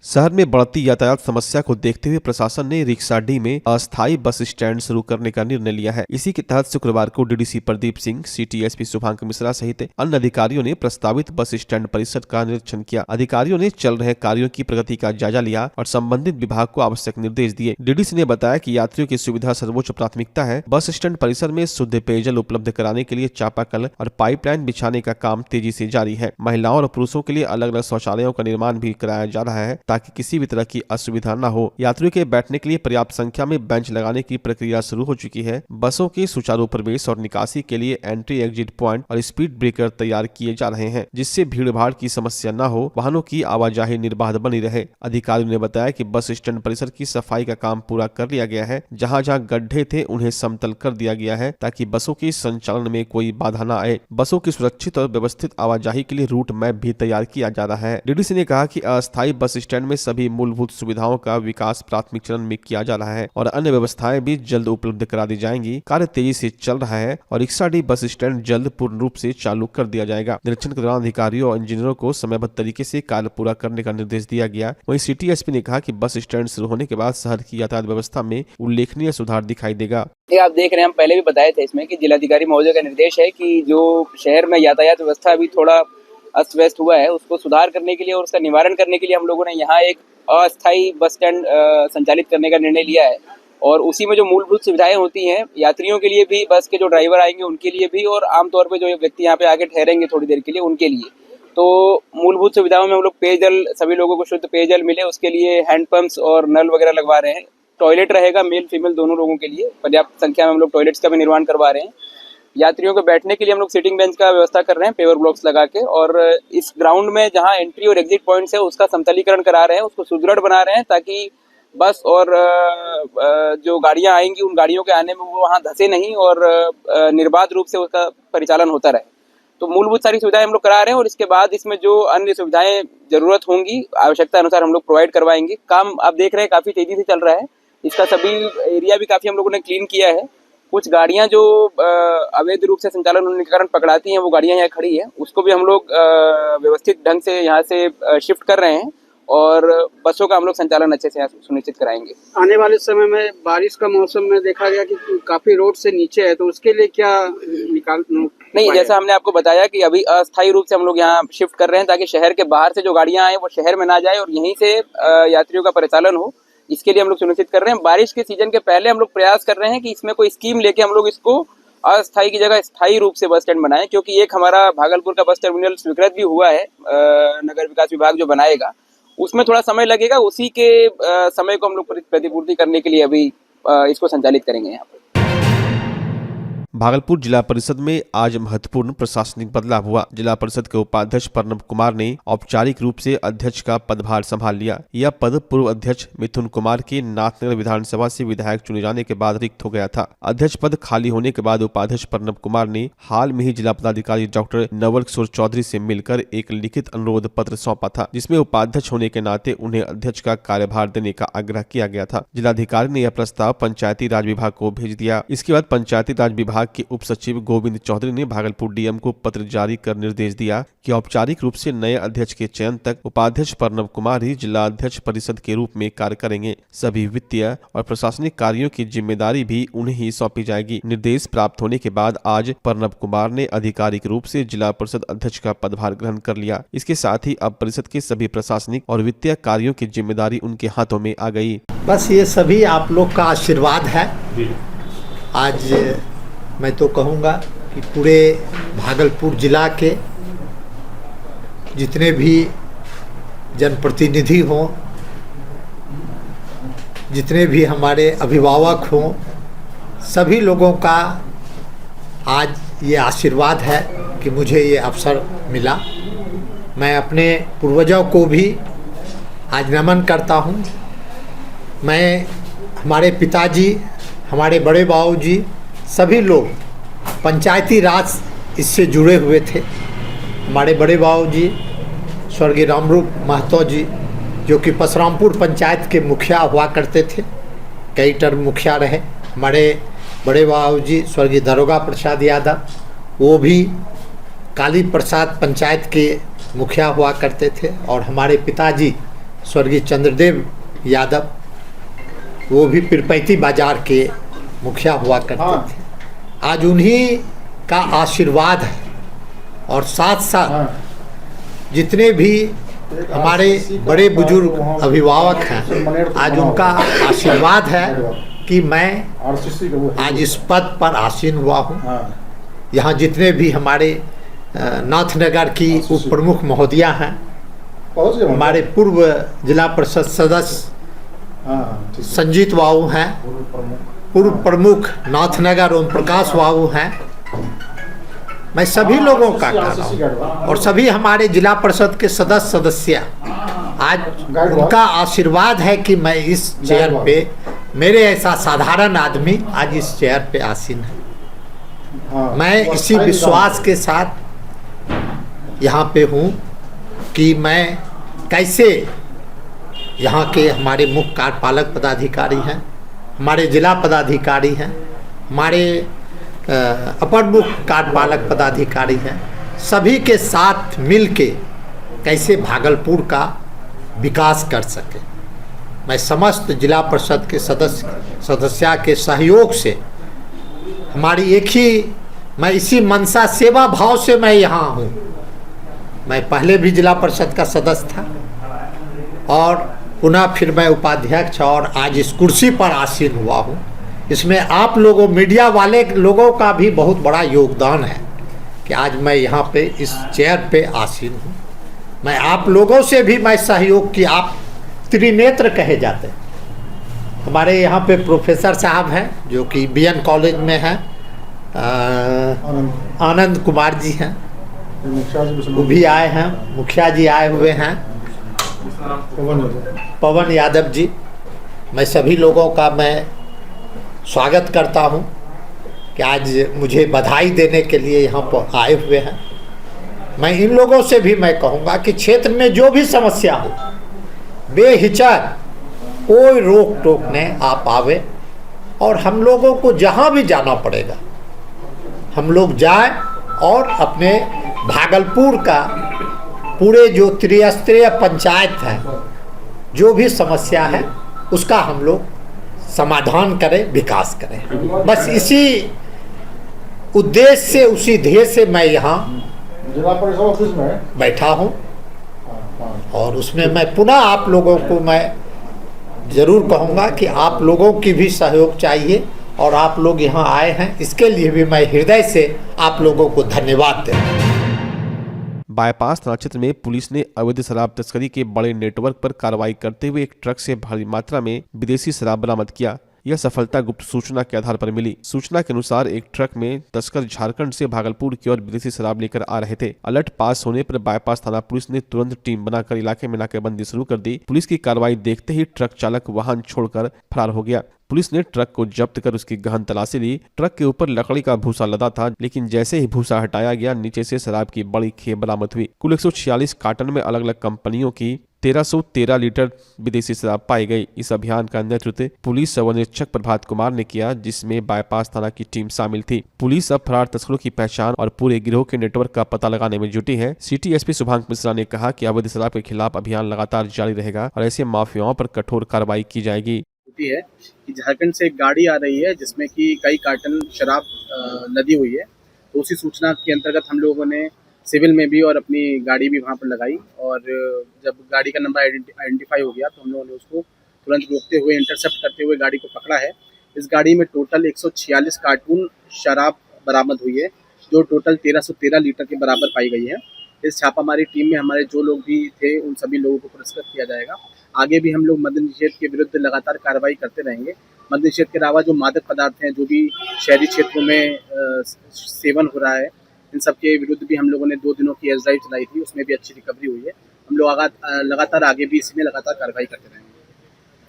शहर में बढ़ती यातायात समस्या को देखते हुए प्रशासन ने रिक्साडी में अस्थायी बस स्टैंड शुरू करने का निर्णय लिया है। इसी के तहत शुक्रवार को DDC Pradeep Singh, city SP Shubhank Mishra सहित अन्य अधिकारियों ने प्रस्तावित बस स्टैंड परिसर का निरीक्षण किया। अधिकारियों ने चल रहे कार्यों की प्रगति का जायजा लिया और संबंधित विभाग को आवश्यक निर्देश दिए। डीडीसी ने बताया कि यात्रियों की सुविधा सर्वोच्च प्राथमिकता है। बस स्टैंड परिसर में शुद्ध पेयजल उपलब्ध कराने के लिए चापाकल और पाइपलाइन बिछाने का काम तेजी से जारी है। महिलाओं और पुरुषों के लिए अलग अलग शौचालयों का निर्माण भी कराया जा रहा है ताकि किसी भी तरह की असुविधा न हो। यात्रियों के बैठने के लिए पर्याप्त संख्या में बेंच लगाने की प्रक्रिया शुरू हो चुकी है। बसों के सुचारू प्रवेश और निकासी के लिए एंट्री एग्जिट पॉइंट और स्पीड ब्रेकर तैयार किए जा रहे हैं, जिससे भीड़ भाड़ की समस्या न हो, वाहनों की आवाजाही निर्बाध बनी रहे। अधिकारियों ने बताया कि बस स्टैंड परिसर की सफाई का काम पूरा कर लिया गया है। जहां जहां गड्ढे थे उन्हें समतल कर दिया गया है ताकि बसों के संचालन में कोई बाधा न आए। बसों की सुरक्षित और व्यवस्थित आवाजाही के लिए रूट मैप भी तैयार किया जा रहा है। डीडीसी ने कहा कि अस्थायी बस स्टैंड में सभी मूलभूत सुविधाओं का विकास प्राथमिक चरण में किया जा रहा है और अन्य व्यवस्थाएं भी जल्द उपलब्ध करा दी जाएंगी। कार्य तेजी से चल रहा है और रिक्साडी बस स्टैंड जल्द पूर्ण रूप से चालू कर दिया जाएगा। निरीक्षण के दौरान अधिकारियों और इंजीनियरों को समयबद्ध तरीके से कार्य पूरा करने का निर्देश दिया गया। वहीं सिटी एसपी ने कहा कि बस स्टैंड शुरू होने के बाद शहर की यातायात व्यवस्था में उल्लेखनीय सुधार दिखाई देगा। आप देख रहे हैं, हम पहले भी बताए थे इसमें कि जिलाधिकारी महोदय का निर्देश है कि जो शहर में यातायात व्यवस्था अभी थोड़ा अस्त व्यस्त हुआ है उसको सुधार करने के लिए और उसका निवारण करने के लिए हम लोगों ने यहाँ एक अस्थायी बस स्टैंड संचालित करने का निर्णय लिया है। और उसी में जो मूलभूत सुविधाएं होती हैं यात्रियों के लिए भी, बस के जो ड्राइवर आएंगे उनके लिए भी, और आमतौर पर जो व्यक्ति यहाँ पे आके ठहरेंगे थोड़ी देर के लिए उनके लिए, तो मूलभूत सुविधाओं में हम लोग पेयजल, सभी लोगों को शुद्ध पेयजल मिले उसके लिए हैंडपंप्स और नल वगैरह लगवा रहे हैं। टॉयलेट रहेगा मेल फीमेल दोनों लोगों के लिए, पर्याप्त संख्या में हम लोग टॉयलेट्स का भी निर्माण करवा रहे हैं। यात्रियों को बैठने के लिए हम लोग सीटिंग बेंच का व्यवस्था कर रहे हैं पेवर ब्लॉक्स लगा के, और इस ग्राउंड में जहां एंट्री और एग्जिट पॉइंट्स है उसका समतलीकरण करा रहे हैं, उसको सुदृढ़ बना रहे हैं ताकि बस और जो गाड़ियां आएंगी उन गाड़ियों के आने में वो वहां धंसे नहीं और निर्बाध रूप से उसका परिचालन होता रहे। तो मूलभूत सारी सुविधाएं हम लोग करा रहे हैं और इसके बाद इसमें जो अन्य सुविधाएं जरूरत होंगी आवश्यकता अनुसार हम लोग प्रोवाइड करवाएंगे। काम आप देख रहे हैं काफी तेजी से चल रहा है। इसका सभी एरिया भी काफी हम लोगों ने क्लीन किया है। कुछ गाड़ियां जो अवैध रूप से संचालन होने के कारण पकड़ाती हैं वो गाड़ियां यहाँ खड़ी हैं, उसको भी हम लोग व्यवस्थित ढंग से यहाँ से शिफ्ट कर रहे हैं और बसों का हम लोग संचालन अच्छे से सुनिश्चित कराएंगे। आने वाले समय में बारिश का मौसम में देखा गया कि काफी रोड से नीचे है, तो उसके लिए क्या नहीं, जैसा हमने आपको बताया कि अभी अस्थायी रूप से हम लोग यहाँ शिफ्ट कर रहे हैं ताकि शहर के बाहर से जो गाड़ियां आए वो शहर में ना जाए और यहीं से यात्रियों का परिचालन हो, इसके लिए हम लोग सुनिश्चित कर रहे हैं। बारिश के सीजन के पहले हम लोग प्रयास कर रहे हैं कि इसमें कोई स्कीम लेके हम लोग इसको अस्थायी की जगह स्थायी रूप से बस स्टैंड बनाएं, क्योंकि एक हमारा भागलपुर का बस टर्मिनल स्वीकृत भी हुआ है, नगर विकास विभाग जो बनाएगा उसमें थोड़ा समय लगेगा, उसी के समय को हम लोग प्रतिपूर्ति करने के लिए अभी इसको संचालित करेंगे। यहाँ पर भागलपुर जिला परिषद में आज महत्वपूर्ण प्रशासनिक बदलाव हुआ। जिला परिषद के उपाध्यक्ष प्रणब कुमार ने औपचारिक रूप से अध्यक्ष का पदभार संभाल लिया। यह पद पूर्व अध्यक्ष मिथुन कुमार के नाथनगर विधानसभा से विधायक चुने जाने के बाद रिक्त हो गया था। अध्यक्ष पद खाली होने के बाद उपाध्यक्ष प्रणब कुमार ने हाल में ही जिला पदाधिकारी डॉक्टर नवल किशोर चौधरी से मिलकर एक लिखित अनुरोध पत्र सौंपा था, जिसमें उपाध्यक्ष होने के नाते उन्हें अध्यक्ष का कार्यभार देने का आग्रह किया गया था। जिलाधिकारी ने यह प्रस्ताव पंचायती राज विभाग को भेज दिया। इसके बाद पंचायती राज विभाग के उप सचिव गोविंद चौधरी ने भागलपुर डीएम को पत्र जारी कर निर्देश दिया कि औपचारिक रूप से नए अध्यक्ष के चयन तक उपाध्यक्ष प्रणब कुमार ही जिला अध्यक्ष परिषद के रूप में कार्य करेंगे। सभी वित्तीय और प्रशासनिक कार्यों की जिम्मेदारी भी उन्हें ही सौंपी जाएगी। निर्देश प्राप्त होने के बाद आज प्रणब कुमार ने आधिकारिक रूप से जिला परिषद अध्यक्ष का पदभार ग्रहण कर लिया। इसके साथ ही अब परिषद के सभी प्रशासनिक और वित्तीय कार्यों की जिम्मेदारी उनके हाथों में आ गई। बस ये सभी आप लोग का आशीर्वाद है। आज मैं तो कहूँगा कि पूरे भागलपुर जिला के जितने भी जनप्रतिनिधि हों, जितने भी हमारे अभिभावक हों, सभी लोगों का आज ये आशीर्वाद है कि मुझे ये अवसर मिला। मैं अपने पूर्वजों को भी आज नमन करता हूँ। मैं, हमारे पिताजी, हमारे बड़े बाबूजी, सभी लोग पंचायती राज इससे जुड़े हुए थे। हमारे बड़े बाबूजी स्वर्गीय रामरूप महतो जी, जो कि परशुरामपुर पंचायत के मुखिया हुआ करते थे, कई टर्म मुखिया रहे। हमारे बड़े बाबूजी स्वर्गीय दरोगा प्रसाद यादव, वो भी काली प्रसाद पंचायत के मुखिया हुआ करते थे। और हमारे पिताजी स्वर्गीय चंद्रदेव यादव, वो भी पिरपैती बाजार के मुखिया हुआ करते थे। आज उन्हीं का आशीर्वाद है और साथ साथ जितने भी हमारे बड़े बुजुर्ग अभिभावक हैं, आज उनका आशीर्वाद है कि मैं आज इस पद पर आसीन हुआ हूँ। यहाँ जितने भी हमारे नाथनगर की उप प्रमुख महोदया हैं, हमारे पूर्व जिला परिषद सदस्य संजीत बाबू हैं, पूर्व प्रमुख नाथनगर ओम प्रकाश बाबू हैं, मैं सभी लोगों का कर रहा हूँ और सभी हमारे जिला परिषद के सदस्य आज उनका आशीर्वाद है कि मैं इस चेयर पे, मेरे ऐसा साधारण आदमी आज इस चेयर पे आसीन है। मैं इसी विश्वास के साथ यहाँ पे हूँ कि मैं कैसे यहाँ के हमारे मुख्य कार्यपालक पदाधिकारी हैं, हमारे जिला पदाधिकारी हैं, हमारे अपर मुख्य कार्यपालक पदाधिकारी हैं, सभी के साथ मिलके कैसे भागलपुर का विकास कर सके। मैं समस्त जिला परिषद के सदस्य के सहयोग से हमारी एक ही, मैं इसी मनसा सेवा भाव से मैं यहाँ हूँ। मैं पहले भी जिला परिषद का सदस्य था और पुनः फिर मैं उपाध्यक्ष और आज इस कुर्सी पर आसीन हुआ हूँ। इसमें आप लोगों, मीडिया वाले लोगों का भी बहुत बड़ा योगदान है कि आज मैं यहाँ पे इस चेयर पे आसीन हूँ। मैं आप लोगों से भी मैं सहयोग की, आप त्रिनेत्र कहे जाते हैं। हमारे यहाँ पे प्रोफेसर साहब हैं जो कि बीएन कॉलेज में हैं, आनंद कुमार जी हैं, वो भी आए हैं, मुखिया जी आए हुए हैं, पवन यादव जी। मैं सभी लोगों का मैं स्वागत करता हूं कि आज मुझे बधाई देने के लिए यहाँ पर आए हुए हैं। मैं इन लोगों से भी मैं कहूँगा कि क्षेत्र में जो भी समस्या हो, बेहिचक कोई रोक टोक नहीं, आप आवे और हम लोगों को जहाँ भी जाना पड़ेगा हम लोग जाएं और अपने भागलपुर का पूरे जो त्रिस्तरीय पंचायत है, जो भी समस्या है उसका हम लोग समाधान करें, विकास करें। बस इसी उद्देश्य से, उसी ध्येय से मैं यहाँ जिला परिषद ऑफिस में बैठा हूँ और उसमें मैं पुनः आप लोगों को मैं ज़रूर कहूँगा कि आप लोगों की भी सहयोग चाहिए और आप लोग यहाँ आए हैं, इसके लिए भी मैं हृदय से आप लोगों को धन्यवाद देता हूँ। बाईपास थाना क्षेत्र में पुलिस ने अवैध शराब तस्करी के बड़े नेटवर्क पर कार्रवाई करते हुए एक ट्रक से भारी मात्रा में विदेशी शराब बरामद किया। यह सफलता गुप्त सूचना के आधार पर मिली। सूचना के अनुसार एक ट्रक में तस्कर झारखंड से भागलपुर की ओर विदेशी शराब लेकर आ रहे थे। अलर्ट पास होने पर बाईपास थाना पुलिस ने तुरंत टीम बनाकर इलाके में नाकेबंदी शुरू कर दी। पुलिस की कार्रवाई देखते ही ट्रक चालक वाहन छोड़कर फरार हो गया। पुलिस ने ट्रक को जब्त कर उसकी गहन तलाशी ली। ट्रक के ऊपर लकड़ी का भूसा लदा था, लेकिन जैसे ही भूसा हटाया गया, नीचे से शराब की बड़ी खेप बरामद हुई। कुल 146 कार्टन में अलग अलग कंपनियों की 1313 लीटर विदेशी शराब पाई गई। इस अभियान का नेतृत्व पुलिस सब निरीक्षक प्रभात कुमार ने किया, जिसमें बाईपास थाना की टीम शामिल थी। पुलिस अब फरार तस्करों की पहचान और पूरे गिरोह के नेटवर्क का पता लगाने में जुटी है। सिटी एसपी शुभांक मिश्रा ने कहा कि अवैध शराब के खिलाफ अभियान लगातार जारी रहेगा और ऐसे माफियाओं पर कठोर कार्रवाई की जाएगी। है कि झारखंड से एक गाड़ी आ रही है जिसमें कि कई कार्टन शराब लदी हुई है। तो उसी सूचना के अंतर्गत हम लोगों ने सिविल में भी और अपनी गाड़ी भी वहां पर लगाई और जब गाड़ी का नंबर आइडेंटिफाई हो गया तो हम लोगों ने उसको तुरंत रोकते हुए, इंटरसेप्ट करते हुए गाड़ी को पकड़ा है। इस गाड़ी में टोटल 146 कार्टून शराब बरामद हुई है, जो टोटल 1313 लीटर के बराबर पाई गई है। इस छापामारी टीम में हमारे जो लोग भी थे उन सभी लोगों को पुरस्कृत किया जाएगा। आगे भी हम लोग मद्य निषेध के विरुद्ध लगातार कार्रवाई करते रहेंगे। मद्य निषेध के अलावा जो मादक पदार्थ हैं, जो भी शहरी क्षेत्रों में सेवन हो रहा है, इन सब के विरुद्ध भी हम लोगों ने 2 दिनों की एज ड्राइव चलाई थी, उसमें भी अच्छी रिकवरी हुई है। हम लोग लगातार आगे भी इसमें लगातार कार्रवाई करते रहेंगे।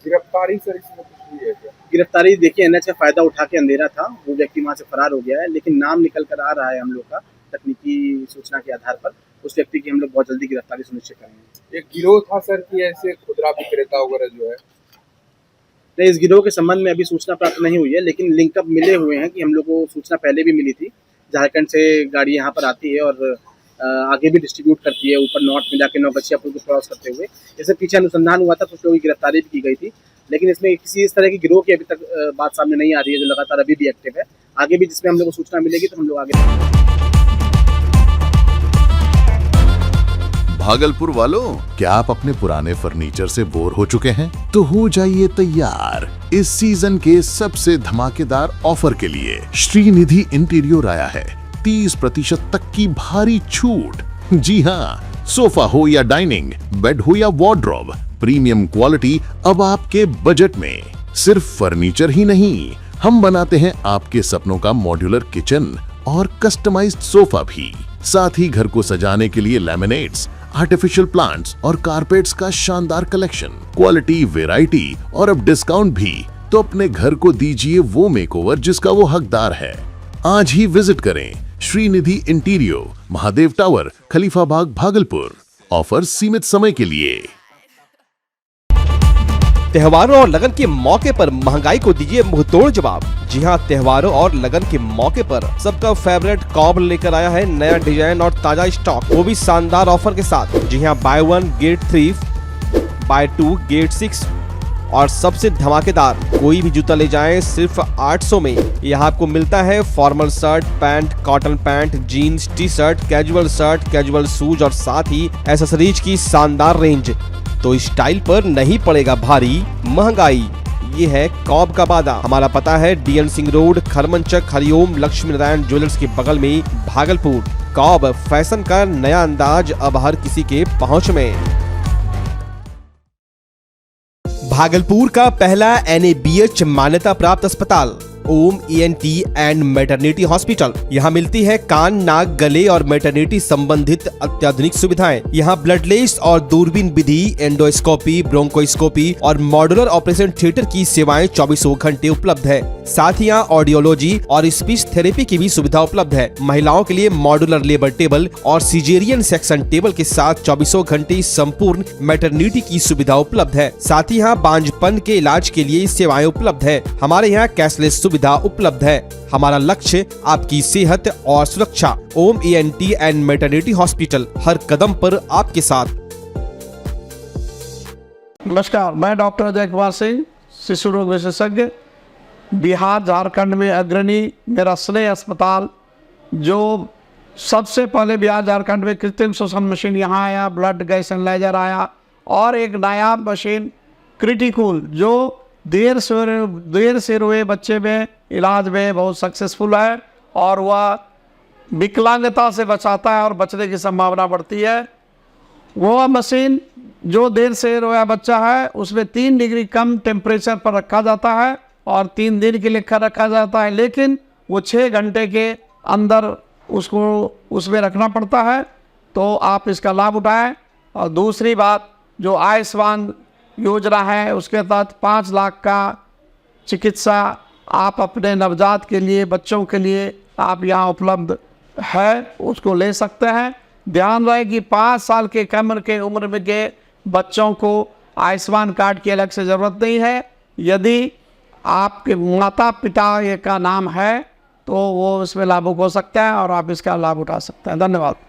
गिरफ्तारी सर इसमें कुछ हुई है क्या? गिरफ्तारी देखिए, एनएच का फायदा उठा के अंधेरा था, वो व्यक्ति वहाँ से फरार हो गया है, लेकिन नाम निकल कर आ रहा है हम लोग का तकनीकी सूचना के आधार पर। उस व्यक्ति की हम लोग बहुत जल्दी गिरफ्तारी सुनिश्चित करेंगे। एक गिरोह था सर कि ऐसे खुदरा विक्रेता वगैरह जो है? नहीं, इस गिरोह के संबंध में अभी सूचना प्राप्त नहीं हुई है, लेकिन लिंकअप मिले हुए हैं कि हम लोग को सूचना पहले भी मिली थी। झारखंड से गाड़ी यहाँ पर आती है और आगे भी डिस्ट्रीब्यूट करती है, ऊपर नॉर्थ में जाके नौगछिया पुल को क्रॉस करते हुए। जैसे पीछे अनुसंधान हुआ था, कुछ लोगों की गिरफ्तारी भी की गई थी, लेकिन इसमें किसी इस तरह की गिरोह की अभी तक बात सामने नहीं आ रही है, जो लगातार अभी भी एक्टिव है। आगे भी जिसमें हम लोग को सूचना मिलेगी तो हम लोग आगे। भागलपुर वालों, क्या आप अपने पुराने फर्नीचर से बोर हो चुके हैं? तो हो जाइए तैयार इस सीजन के सबसे धमाकेदार ऑफर के लिए। श्रीनिधि इंटीरियर आया है 30% तक की भारी छूट। जी हाँ, सोफा हो या डाइनिंग, बेड हो या वार्डरोब, प्रीमियम क्वालिटी अब आपके बजट में। सिर्फ फर्नीचर ही नहीं, हम बनाते हैं आपके सपनों का मॉड्यूलर किचन और कस्टमाइज्ड सोफा भी। साथ ही घर को सजाने के लिए लैमिनेट्स, आर्टिफिशियल प्लांट्स और कारपेट्स का शानदार कलेक्शन, क्वालिटी, वैरायटी और अब डिस्काउंट भी। तो अपने घर को दीजिए वो मेकओवर जिसका वो हकदार है। आज ही विजिट करें Shrinidhi interior, Mahadev tower, Khalifabagh, Bhagalpur. Offer सीमित समय के लिए। त्योहारों और लगन के मौके पर महंगाई को दीजिए मुंहतोड़ जवाब। जी हाँ, त्योहारों और लगन के मौके पर सबका फेवरेट कॉब लेकर आया है नया डिजाइन और ताजा स्टॉक, वो भी शानदार ऑफर के साथ। जी हाँ, बाय 1 गेट 3, बाय 2 गेट 6 और सबसे धमाकेदार, कोई भी जूता ले जाएं सिर्फ 800 में। यहाँ आपको मिलता है formal shirt, pant, cotton pant, jeans, T shirt, casual shoes और साथ ही एक्सेसरीज की शानदार रेंज। तो स्टाइल पर नहीं पड़ेगा भारी महंगाई, ये है कॉब का वादा। हमारा पता है DN Singh road, Kharmanchak, Hariom Lakshmi Narayan jewellers के बगल में, भागलपुर। कॉब फैशन का नया अंदाज अब हर किसी के पहुंच में। भागलपुर का पहला NABH मान्यता प्राप्त अस्पताल ओम ENT एंड मैटरनिटी हॉस्पिटल। यहाँ मिलती है कान, नाक, गले और मैटरनिटी संबंधित अत्याधुनिक सुविधाएं। यहाँ ब्लडलेस और दूरबीन विधि, एंडोस्कोपी, ब्रोंकोस्कोपी और मॉड्यूलर ऑपरेशन थिएटर की सेवाएं 24 घंटे उपलब्ध है। साथ ही यहाँ ऑडियोलॉजी और स्पीच थेरेपी की भी सुविधा उपलब्ध है। महिलाओं के लिए मॉड्यूलर लेबर टेबल और सिजेरियन सेक्शन टेबल के साथ 24 घंटे संपूर्ण मैटरनिटी की सुविधा उपलब्ध है। साथ ही यहाँ बांझपन के इलाज के लिए सेवाएं उपलब्ध है। हमारे यहाँ कैशलेस सुविधा उपलब्ध है। हमारा लक्ष्य आपकी सेहत और सुरक्षा। ओम ENT एंड मैटरनिटी हॉस्पिटल, हर कदम पर आपके साथ। नमस्कार, मैं डॉक्टर अजय कुमार सिंह, शिशु रोग विशेषज्ञ, बिहार झारखंड में अग्रणी मेरा स्नेह अस्पताल, जो सबसे पहले बिहार झारखंड में कृत्रिम श्वसन मशीन यहाँ आया, ब्लड गैस एनालाइजर आया और एक नायाब मशीन क्रिटिकल जो देर से रोए बच्चे में इलाज में बहुत सक्सेसफुल है और वह विकलांगता से बचाता है और बचने की संभावना बढ़ती है। वो मशीन जो देर से रोया बच्चा है उसमें 3 डिग्री कम टेम्परेचर पर रखा जाता है और 3 दिन के लिए रखा जाता है, लेकिन वो 6 घंटे के अंदर उसको उसमें रखना पड़ता है। तो आप इसका लाभ उठाएं। और दूसरी बात, जो आयुष्मान योजना है उसके तहत 5 लाख का चिकित्सा आप अपने नवजात के लिए, बच्चों के लिए आप यहाँ उपलब्ध है, उसको ले सकते हैं। ध्यान रहे कि 5 साल के कम के उम्र में के बच्चों को आयुष्मान कार्ड की अलग से ज़रूरत नहीं है। यदि आपके माता पिता ये का नाम है तो वो इसमें लाभुक हो सकता है और आप इसका लाभ उठा सकते हैं। धन्यवाद।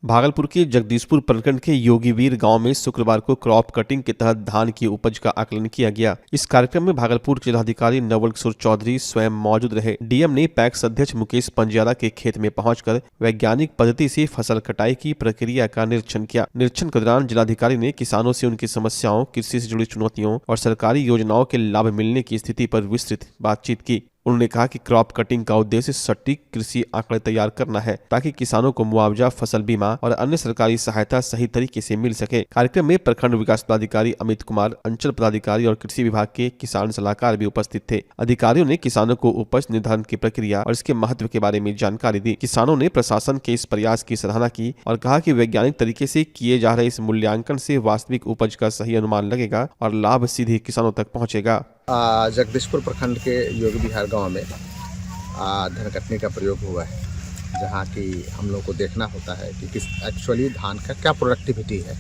भागलपुर के जगदीशपुर प्रखंड के योगीवीर गांव में शुक्रवार को क्रॉप कटिंग के तहत धान की उपज का आकलन किया गया। इस कार्यक्रम में भागलपुर जिलाधिकारी नवल किशोर चौधरी स्वयं मौजूद रहे। डीएम ने पैक्स अध्यक्ष मुकेश पंजारा के खेत में पहुंचकर वैज्ञानिक पद्धति से फसल कटाई की प्रक्रिया का निरीक्षण किया। निरीक्षण के दौरान जिलाधिकारी ने किसानों से उनकी समस्याओं, कृषि से जुड़ी चुनौतियों और सरकारी योजनाओं के लाभ मिलने की स्थिति पर विस्तृत बातचीत की। उन्होंने कहा कि क्रॉप कटिंग का उद्देश्य सटीक कृषि आंकड़े तैयार करना है ताकि किसानों को मुआवजा, फसल बीमा और अन्य सरकारी सहायता सही तरीके से मिल सके। कार्यक्रम में प्रखंड विकास पदाधिकारी अमित कुमार, अंचल पदाधिकारी और कृषि विभाग के किसान सलाहकार भी उपस्थित थे। अधिकारियों ने किसानों को उपज निर्धारण की प्रक्रिया और इसके महत्व के बारे में जानकारी दी। किसानों ने प्रशासन के इस प्रयास की सराहना की और कहा कि वैज्ञानिक तरीके से किए जा रहे इस मूल्यांकन से वास्तविक उपज का सही अनुमान लगेगा और लाभ सीधे किसानों तक पहुँचेगा। जगदीशपुर प्रखंड के योगी विहार गांव में धान कटने का प्रयोग हुआ है, जहां कि हम लोग को देखना होता है कि किस एक्चुअली धान का क्या प्रोडक्टिविटी है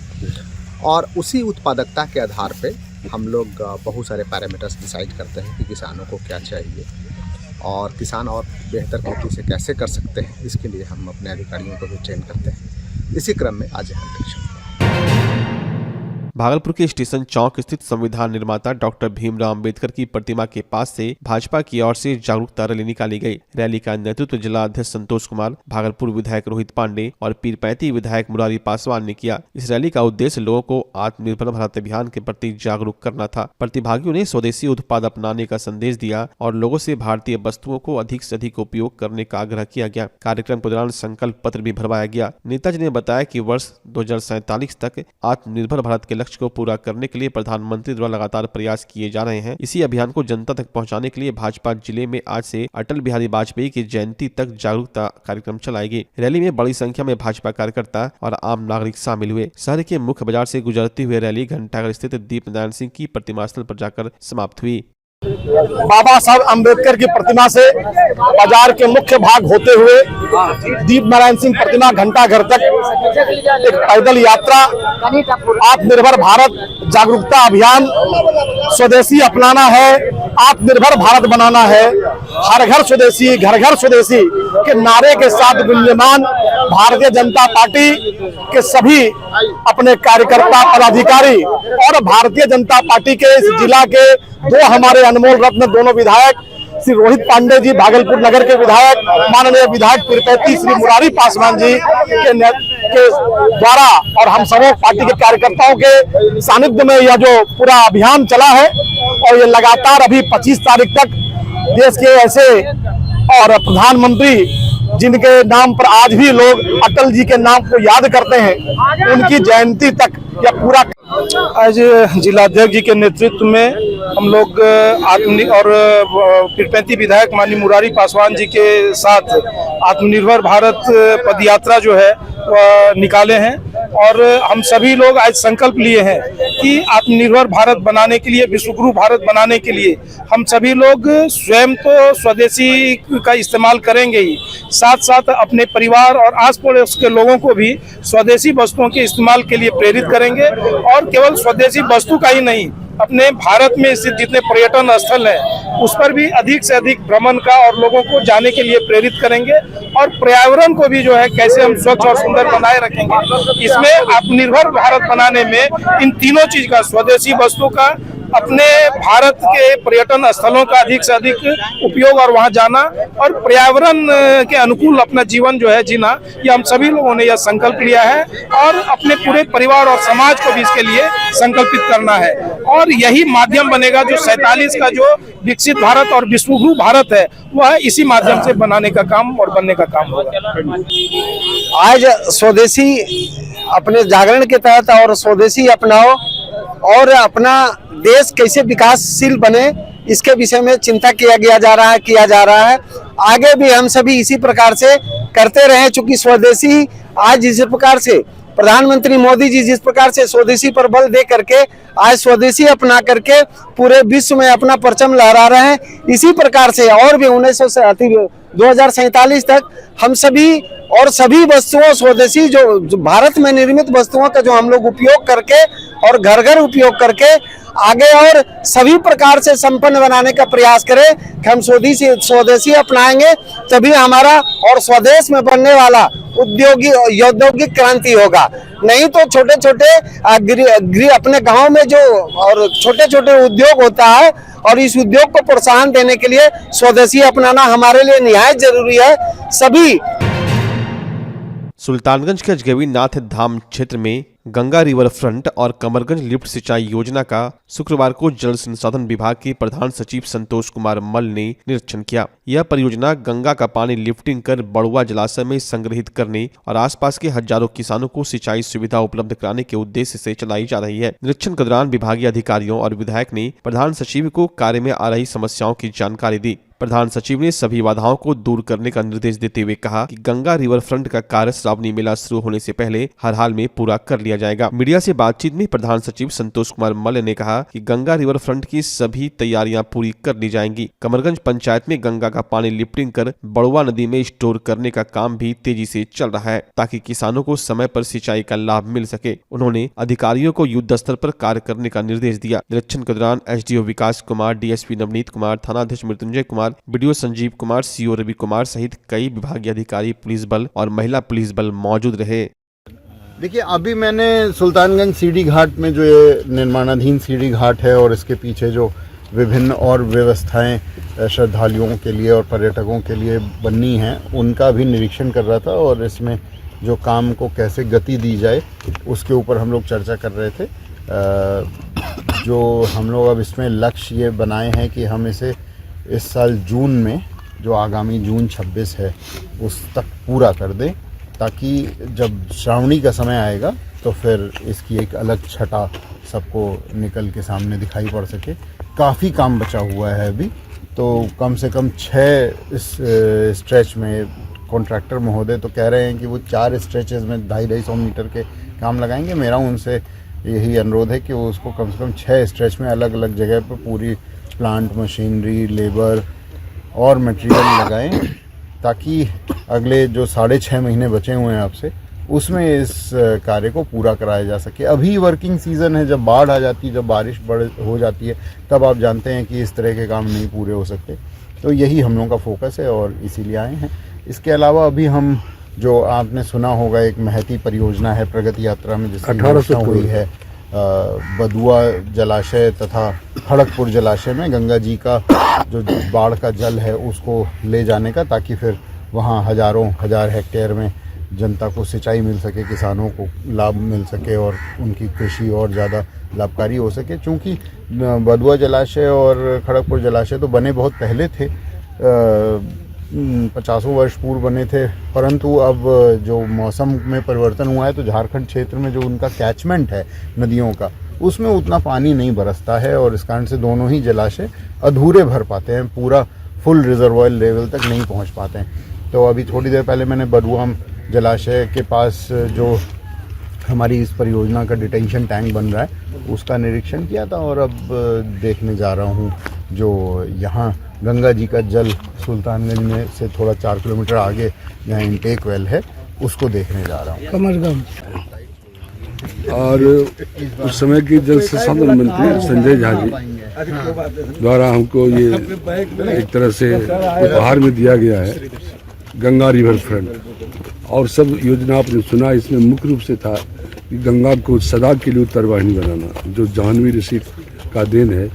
और उसी उत्पादकता के आधार पे हम लोग बहुत सारे पैरामीटर्स डिसाइड करते हैं कि किसानों को क्या चाहिए। और किसान और बेहतर खेती से कैसे कर सकते हैं, इसके लिए हम अपने अधिकारियों को भी ट्रेन करते हैं। इसी क्रम में आज यहाँ निरीक्षण। भागलपुर के स्टेशन चौक स्थित संविधान निर्माता डॉक्टर भीमराव अंबेडकर की प्रतिमा के पास से भाजपा की ओर से जागरूकता रैली निकाली गई। रैली का नेतृत्व जिला अध्यक्ष संतोष कुमार, भागलपुर विधायक रोहित पांडे और पीरपैंती विधायक मुरारी पासवान ने किया। इस रैली का उद्देश्य लोगों को आत्मनिर्भर भारत अभियान के प्रति जागरूक करना था। प्रतिभागियों ने स्वदेशी उत्पाद अपनाने का संदेश दिया और लोगों से भारतीय वस्तुओं को अधिक से अधिक उपयोग करने का आग्रह किया गया। कार्यक्रम के दौरान संकल्प पत्र भी भरवाया गया। नेताजी ने बताया कि वर्ष 2047 तक आत्मनिर्भर भारत के लक्ष्य को पूरा करने के लिए प्रधानमंत्री द्वारा लगातार प्रयास किए जा रहे हैं। इसी अभियान को जनता तक पहुंचाने के लिए भाजपा जिले में आज से अटल बिहारी वाजपेयी की जयंती तक जागरूकता कार्यक्रम चलाएगी। रैली में बड़ी संख्या में भाजपा कार्यकर्ता और आम नागरिक शामिल हुए। शहर के मुख्य बाजार से गुजरती हुई रैली घंटाघर स्थित दीप नारायण सिंह की प्रतिमा स्थल पर जाकर समाप्त हुई। बाबा साहब अम्बेडकर की प्रतिमा से बाजार के मुख्य भाग होते हुए दीप नारायण सिंह प्रतिमा घंटाघर तक एक पैदल यात्रा, आत्मनिर्भर भारत जागरूकता अभियान, स्वदेशी अपनाना है, आत्मनिर्भर भारत बनाना है, हर घर स्वदेशी घर घर स्वदेशी के नारे के साथ गुंजयमान भारतीय जनता पार्टी के सभी अपने कार्यकर्ता, पदाधिकारी और भारतीय जनता पार्टी के इस जिला के दो हमारे अनमोल रत्न दोनों विधायक श्री रोहित पांडे जी भागलपुर नगर के विधायक, माननीय विधायक पीरपैंती श्री मुरारी पासवान जी के द्वारा और हम सब पार्टी के कार्यकर्ताओं के सानिध्य में यह जो पूरा अभियान चला है और ये लगातार अभी 25 तारीख तक देश के ऐसे और प्रधानमंत्री जिनके नाम पर आज भी लोग अटल जी के नाम को याद करते हैं, उनकी जयंती तक यह पूरा। आज जिलाध्यक्ष जी के नेतृत्व में हम लोग और पीरपैंती विधायक माननीय मुरारी पासवान जी के साथ आत्मनिर्भर भारत पदयात्रा जो है निकाले हैं और हम सभी लोग आज संकल्प लिए हैं कि आत्मनिर्भर भारत बनाने के लिए, विश्वगुरु भारत बनाने के लिए हम सभी लोग स्वयं तो स्वदेशी का इस्तेमाल करेंगे ही, साथ साथ अपने परिवार और आस पड़ोस के लोगों को भी स्वदेशी वस्तुओं के इस्तेमाल के लिए प्रेरित करेंगे और केवल स्वदेशी वस्तु का ही नहीं, अपने भारत में स्थित जितने पर्यटन स्थल हैं उस पर भी अधिक से अधिक भ्रमण का और लोगों को जाने के लिए प्रेरित करेंगे और पर्यावरण को भी जो है कैसे हम स्वच्छ और सुंदर बनाए रखेंगे। इसमें आत्मनिर्भर भारत बनाने में इन तीनों चीज का, स्वदेशी वस्तु का, अपने भारत के पर्यटन स्थलों का अधिक से अधिक उपयोग और वहां जाना और पर्यावरण के अनुकूल अपना जीवन जो है जीना, ये हम सभी लोगों ने यह संकल्प लिया है और अपने पूरे परिवार और समाज को भी इसके लिए संकल्पित करना है और यही माध्यम बनेगा जो 47 का जो विकसित भारत और विश्वगुरु भारत है वह इसी माध्यम से बनाने का काम और बनने का काम होगा। आज स्वदेशी अपने जागरण के तहत और स्वदेशी अपनाओ और अपना देश कैसे विकासशील बने, इसके विषय में चिंता किया जा रहा है। आगे भी हम सभी इसी प्रकार से करते रहे, चूंकि स्वदेशी आज जिस प्रकार से प्रधानमंत्री मोदी जी जिस प्रकार से स्वदेशी पर बल दे करके आज स्वदेशी अपना करके पूरे विश्व में अपना परचम लहरा रहे हैं, इसी प्रकार से और भी 2047 तक हम सभी और सभी वस्तुओं स्वदेशी जो भारत में निर्मित वस्तुओं का जो हम लोग उपयोग करके और घर घर उपयोग करके आगे और सभी प्रकार से संपन्न बनाने का प्रयास करें कि हम स्वदेशी अपनाएंगे, तभी हमारा और स्वदेश में बनने वाला औद्योगिक क्रांति होगा। नहीं तो छोटे छोटे अपने गांव में जो और छोटे छोटे उद्योग होता है और इस उद्योग को प्रोत्साहन देने के लिए स्वदेशी अपनाना हमारे लिए निहायत जरूरी है। सभी सुल्तानगंज के अजगैबीनाथ धाम क्षेत्र में गंगा रिवर फ्रंट और कमरगंज लिफ्ट सिंचाई योजना का शुक्रवार को जल संसाधन विभाग के प्रधान सचिव संतोष कुमार मल ने निरीक्षण किया। यह परियोजना गंगा का पानी लिफ्टिंग कर बड़ुआ जलाशय में संग्रहित करने और आसपास के हजारों किसानों को सिंचाई सुविधा उपलब्ध कराने के उद्देश्य से चलाई जा रही है। निरीक्षण के दौरान विभागीय अधिकारियों और विधायक ने प्रधान सचिव को कार्य में आ रही समस्याओं की जानकारी दी। प्रधान सचिव ने सभी बाधाओं को दूर करने का निर्देश देते हुए कहा कि गंगा रिवर फ्रंट का कार्य श्रावणी मेला शुरू होने से पहले हर हाल में पूरा कर लिया जाएगा। मीडिया से बातचीत में प्रधान सचिव संतोष कुमार मल्ल ने कहा कि गंगा रिवर फ्रंट की सभी तैयारियां पूरी कर ली जाएंगी। कमरगंज पंचायत में गंगा का पानी लिफ्टिंग कर बड़ुआ नदी में स्टोर करने का काम भी तेजी से चल रहा है ताकि किसानों को समय पर सिंचाई का लाभ मिल सके। उन्होंने अधिकारियों को युद्ध स्तर पर कार्य करने का निर्देश दिया। निरीक्षण के दौरान एसडीओ विकास कुमार, डीएसपी नवनीत कुमार, थानाध्यक्ष मृत्युंजय कुमार, कुमार, बीडीओ संजीव कुमार, सीओ रवि कुमार सहित कई विभागीय अधिकारी, पुलिस बल और महिला पुलिस बल मौजूद रहे। देखिए, अभी मैंने सुल्तानगंज सीढ़ी घाट में जो ये निर्माणाधीन सीढ़ी घाट है और इसके पीछे जो विभिन्न और व्यवस्थाएं श्रद्धालुओं के लिए और पर्यटकों के लिए बननी हैं उनका भी निरीक्षण कर रहा था और इसमें जो काम को कैसे गति दी जाए उसके ऊपर हम लोग चर्चा कर रहे थे। जो हम लोग अब इसमें लक्ष्य ये बनाए हैं कि हम इसे इस साल जून में, जो आगामी जून 26 है, उस तक पूरा कर दें, ताकि जब श्रावणी का समय आएगा तो फिर इसकी एक अलग छटा सबको निकल के सामने दिखाई पड़ सके। काफ़ी काम बचा हुआ है अभी, तो कम से कम 6 इस स्ट्रेच में कॉन्ट्रैक्टर महोदय तो कह रहे हैं कि वो 4 स्ट्रेचेस में 250-250 मीटर के काम लगाएंगे। मेरा उनसे यही अनुरोध है कि वो उसको कम से कम 6 स्ट्रेच में अलग अलग जगह पर पूरी प्लांट, मशीनरी, लेबर और मटेरियल लगाएं, ताकि अगले जो 6.5 महीने बचे हुए हैं आपसे, उसमें इस कार्य को पूरा कराया जा सके। अभी वर्किंग सीज़न है, जब बाढ़ आ जाती है, जब बारिश हो जाती है, तब आप जानते हैं कि इस तरह के काम नहीं पूरे हो सकते। तो यही हम लोगों का फोकस है और इसीलिए आए हैं। इसके अलावा अभी हम, जो आपने सुना होगा, एक महती परियोजना है प्रगति यात्रा में जिसकी घोषणा हुई है, बदुआ जलाशय तथा खड़गपुर जलाशय में गंगा जी का जो बाढ़ का जल है उसको ले जाने का, ताकि फिर वहाँ हजार हेक्टेयर में जनता को सिंचाई मिल सके, किसानों को लाभ मिल सके और उनकी कृषि और ज़्यादा लाभकारी हो सके। चूँकि बदुआ जलाशय और खड़गपुर जलाशय तो बने बहुत पहले थे, 50 वर्ष पूर्व बने थे, परंतु अब जो मौसम में परिवर्तन हुआ है तो झारखंड क्षेत्र में जो उनका कैचमेंट है नदियों का, उसमें उतना पानी नहीं बरसता है और इस कारण से दोनों ही जलाशय अधूरे भर पाते हैं, पूरा फुल रिजर्वॉयर लेवल तक नहीं पहुंच पाते हैं। तो अभी थोड़ी देर पहले मैंने बदुआ जलाशय के पास जो हमारी इस परियोजना का डिटेंशन टैंक बन रहा है उसका निरीक्षण किया था और अब देखने जा रहा हूँ जो यहाँ गंगा जी का जल सुल्तानगंज में से थोड़ा 4 किलोमीटर आगे जहाँ इनटेक वेल है उसको देखने जा रहा हूँ। कमरगम और उस समय की जल संसाधन मंत्री संजय झा जी द्वारा हमको ये एक तरह से उपहार में दिया गया है गंगा रिवर फ्रंट, और सब योजना आपने सुना, इसमें मुख्य रूप से था कि गंगा को सदा के लिए उत्तरवाहिनी बनाना, जो जाह्नवी ऋषि का देन है।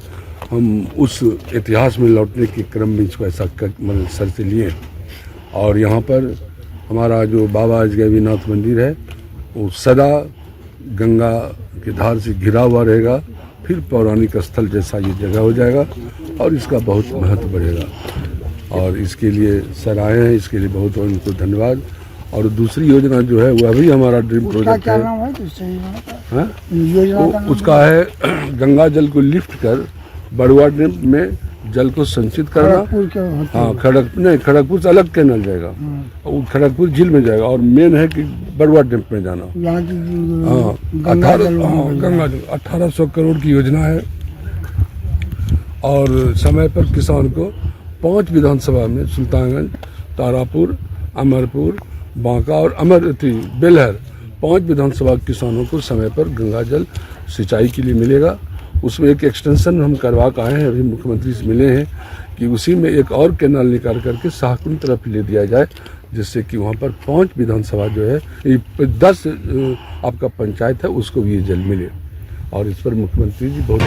हम उस इतिहास में लौटने के क्रम में इसको ऐसा मतलब सर से लिए, और यहाँ पर हमारा जो बाबा अजगैबीनाथ मंदिर है वो सदा गंगा की धार से घिरा हुआ रहेगा, फिर पौराणिक स्थल जैसा ये जगह हो जाएगा और इसका बहुत महत्व बढ़ेगा। और इसके लिए सर आए हैं, इसके लिए बहुत बहुत उनको धन्यवाद। और दूसरी योजना जो है वह भी हमारा ड्रीम प्रोजेक्ट है, उसका है गंगा जल को लिफ्ट कर बड़ुआ डैम में जल को संचित करना। हाँ, खड़गपुर से अलग कैनल जाएगा, वो खड़गपुर झील में जाएगा, और मेन है कि बड़ुआ डैम में जाना। हाँ, 1800 करोड़ की योजना है और समय पर किसान को 5 विधानसभा में सुल्तानगंज, तारापुर, अमरपुर, बांका और बेलहर 5 विधानसभा किसानों को समय पर गंगा जल सिंचाई के लिए मिलेगा। उसमें एक एक्सटेंशन हम करवा के आए हैं, अभी मुख्यमंत्री से मिले हैं कि उसी में एक और कैनाल निकाल करके शाहकुंड तरफ ले दिया जाए, जिससे कि वहाँ पर 5 विधानसभा जो है 10 आपका पंचायत है उसको भी ये जल मिले। और इस पर मुख्यमंत्री जी बहुत